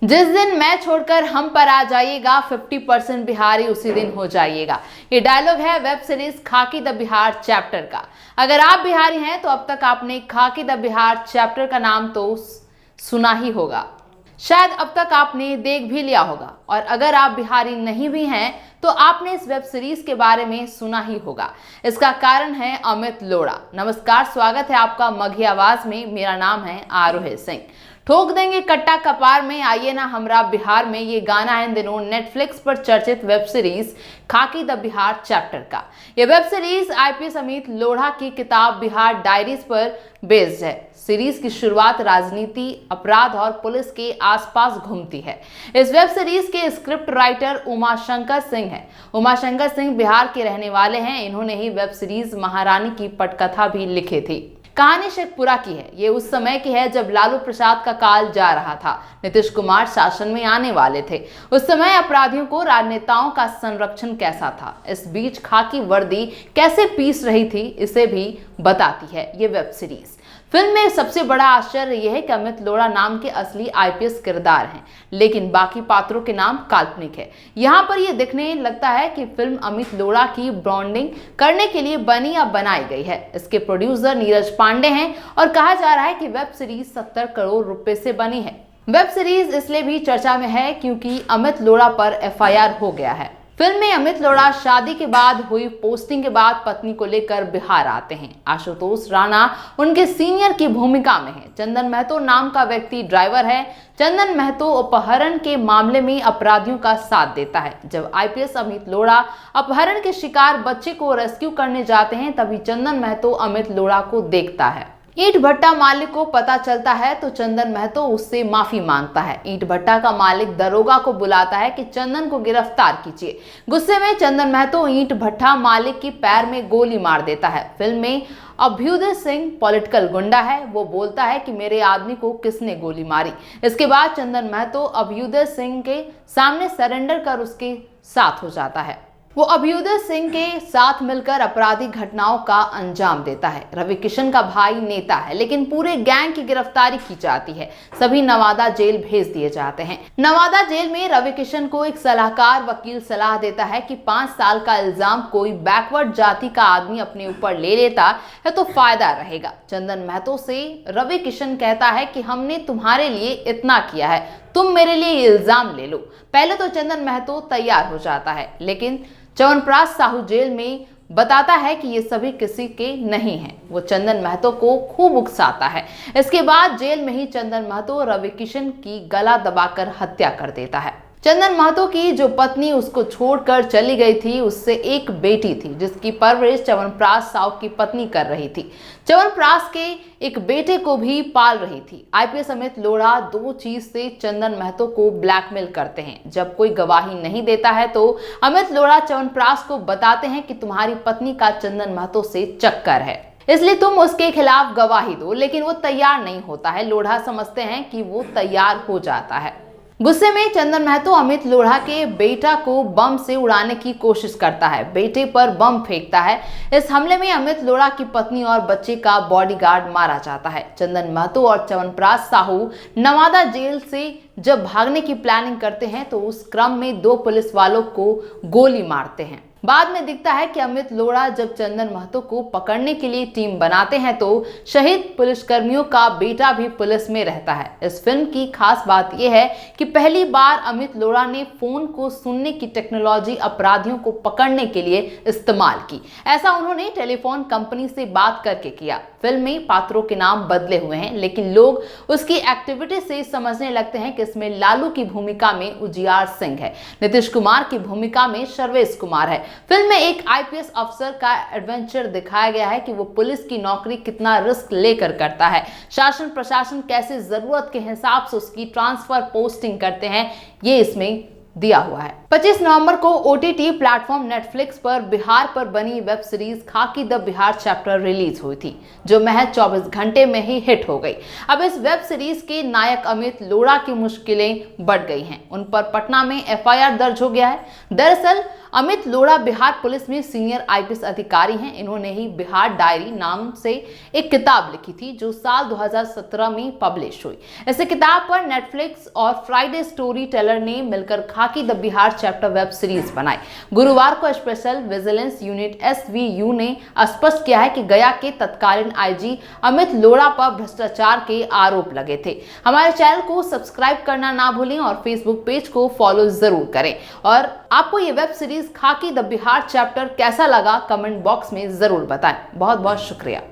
जिस दिन मैं छोड़कर हम पर आ जाइएगा 50% बिहारी उसी दिन हो जाइएगा। ये डायलॉग है वेब सीरीज खाकी द बिहार चैप्टर का। अगर आप बिहारी हैं तो अब तक आपने खाकी द बिहार चैप्टर का नाम तो सुना ही होगा, शायद अब तक आपने देख भी लिया होगा। और अगर आप बिहारी नहीं भी हैं तो आपने इस वेब सीरीज के बारे में सुना ही होगा। इसका कारण है अमित लोढ़ा। नमस्कार, स्वागत है आपका मघी आवाज में। मेरा नाम है आरोही सिंह। ठोक देंगे कट्टा कपार में, आइए ना हमरा बिहार में। ये गाना है इन दिनों नेटफ्लिक्स पर चर्चित वेब सीरीज खाकी द बिहार चैप्टर का। ये web series IPS Amit Lodha की किताब बिहार डायरीज पर बेस्ड है। सीरीज की शुरुआत राजनीति, अपराध और पुलिस के आसपास घूमती है। इस वेब सीरीज के स्क्रिप्ट राइटर उमाशंकर सिंह हैं। उमाशंकर सिंह बिहार के रहने वाले हैं। इन्होंने ही वेब सीरीज महारानी की पटकथा भी लिखी थी। कहानी शेखपुरा की है। ये उस समय की है जब लालू प्रसाद का काल जा रहा था, नीतीश कुमार शासन में आने वाले थे। उस समय अपराधियों को राजनेताओं का संरक्षण कैसा था, इस बीच खाकी वर्दी कैसे पीस रही थी, इसे भी बताती है ये वेब सीरीज। फिल्म में सबसे बड़ा आश्चर्य यह है कि अमित लोढ़ा नाम के असली आईपीएस किरदार हैं, लेकिन बाकी पात्रों के नाम काल्पनिक है। यहाँ पर यह दिखने लगता है कि फिल्म अमित लोढ़ा की ब्रांडिंग करने के लिए बनी या बनाई गई है। इसके प्रोड्यूसर नीरज पांडे हैं और कहा जा रहा है कि वेब सीरीज 70 करोड़ रुपए से बनी है। वेब सीरीज इसलिए भी चर्चा में है क्योंकि अमित लोढ़ा पर एफआईआर हो गया है। फिल्म में अमित लोढ़ा शादी के बाद हुई पोस्टिंग के बाद पत्नी को लेकर बिहार आते हैं। आशुतोष राणा उनके सीनियर की भूमिका में है। चंदन महतो नाम का व्यक्ति ड्राइवर है। चंदन महतो अपहरण के मामले में अपराधियों का साथ देता है। जब आईपीएस अमित लोढ़ा अपहरण के शिकार बच्चे को रेस्क्यू करने जाते हैं, तभी चंदन महतो अमित लोढ़ा को देखता है। ईंट भट्टा मालिक को पता चलता है तो चंदन महतो उससे माफी मांगता है। ईंट भट्टा का मालिक दरोगा को बुलाता है कि चंदन को गिरफ्तार कीजिए। गुस्से में चंदन महतो ईंट भट्टा मालिक की पैर में गोली मार देता है। फिल्म में अभ्युदय सिंह पॉलिटिकल गुंडा है। वो बोलता है कि मेरे आदमी को किसने गोली मारी। इसके बाद चंदन महतो अभ्युदय सिंह के सामने सरेंडर कर उसके साथ हो जाता है। वो अभ्युदय सिंह के साथ मिलकर आपराधिक घटनाओं का अंजाम देता है। रवि किशन का भाई नेता है, लेकिन पूरे गैंग की गिरफ्तारी की जाती है। सभी नवादा जेल भेज दिए जाते हैं। नवादा जेल में रवि किशन को एक सलाहकार वकील सलाह देता है कि 5 साल का इल्जाम कोई बैकवर्ड जाति का आदमी अपने ऊपर ले लेता है तो फायदा रहेगा। चंदन महतो से रवि किशन कहता है कि हमने तुम्हारे लिए इतना किया है, तुम मेरे लिए इल्जाम ले लो। पहले तो चंदन महतो तैयार हो जाता है, लेकिन च्यवनप्राश साहू जेल में बताता है कि ये सभी किसी के नहीं हैं। वो चंदन महतो को खूब उकसाता है। इसके बाद जेल में ही चंदन महतो रवि किशन की गला दबाकर हत्या कर देता है। चंदन महतो की जो पत्नी उसको छोड़कर चली गई थी, उससे एक बेटी थी जिसकी परवरिश च्यवनप्राश साहू की पत्नी कर रही थी। च्यवनप्राश के एक बेटे को भी पाल रही थी। आईपीएस अमित लोढ़ा 2 चीज से चंदन महतो को ब्लैकमेल करते हैं। जब कोई गवाही नहीं देता है तो अमित लोढ़ा च्यवनप्राश को बताते हैं कि तुम्हारी पत्नी का चंदन महतो से चक्कर है, इसलिए तुम उसके खिलाफ गवाही दो। लेकिन वो तैयार नहीं होता है। लोढ़ा समझते हैं कि वो तैयार हो जाता है। गुस्से में चंदन महतो अमित लोढ़ा के बेटा को बम से उड़ाने की कोशिश करता है। बेटे पर बम फेंकता है। इस हमले में अमित लोढ़ा की पत्नी और बच्चे का बॉडीगार्ड मारा जाता है। चंदन महतो और च्यवनप्राश साहू नवादा जेल से जब भागने की प्लानिंग करते हैं तो उस क्रम में 2 पुलिस वालों को गोली मारते हैं। बाद में दिखता है कि अमित लोढ़ा जब चंदन महतो को पकड़ने के लिए टीम बनाते हैं तो शहीद पुलिसकर्मियों का बेटा भी पुलिस में रहता है। इस फिल्म की खास बात यह है कि पहली बार अमित लोढ़ा ने फोन को सुनने की टेक्नोलॉजी अपराधियों को पकड़ने के लिए इस्तेमाल की। ऐसा उन्होंने टेलीफोन कंपनी से बात करके किया। फिल्म में पात्रों के नाम बदले हुए हैं, लेकिन लोग उसकी एक्टिविटी से समझने लगते हैं कि इसमें लालू की भूमिका में उजियार सिंह है, नीतीश कुमार की भूमिका में सर्वेश कुमार है। फिल्म में एक आईपीएस अफसर का एडवेंचर दिखाया गया है कि वो पुलिस की नौकरी कितना रिस्क लेकर करता है। शासन प्रशासन कैसे जरूरत के हिसाब से उसकी ट्रांसफर पोस्टिंग करते हैं, ये इसमें दिया हुआ है। 25 नवंबर को ओटीटी प्लेटफॉर्म नेटफ्लिक्स पर बिहार पर बनी वेब सीरीज खाकी द बिहार चैप्टर रिलीज हुई थी, जो महज 24 घंटे में ही हिट हो गई। अब इस वेब सीरीज के नायक अमित लोढ़ा की मुश्किलें बढ़ गई हैं। उन पर पटना में एफआईआर दर्ज हो गया है। दरअसल अमित लोढ़ा बिहार पुलिस में सीनियर आईपीएस अधिकारी हैं। इन्होंने ही बिहार डायरी नाम से एक किताब लिखी थी जो साल 2017 में पब्लिश हुई। इस किताब पर नेटफ्लिक्स और फ्राइडे स्टोरी टेलर ने मिलकर खाकी the Bihar chapter web series बनाई। गुरुवार को स्पेशल विजिलेंस यूनिट SVU ने स्पष्ट किया है कि गया के तत्कालीन IG अमित लोढ़ा पर भ्रष्टाचार के आरोप लगे थे। हमारे चैनल को सब्सक्राइब करना ना भूलें और फेसबुक पेज को फॉलो जरूर करें। और आपको ये वेब सीरीज खाकी द बिहार चैप्टर कैसा लगा कमेंट बॉक्स में जरूर बताएं। बहुत बहुत शुक्रिया।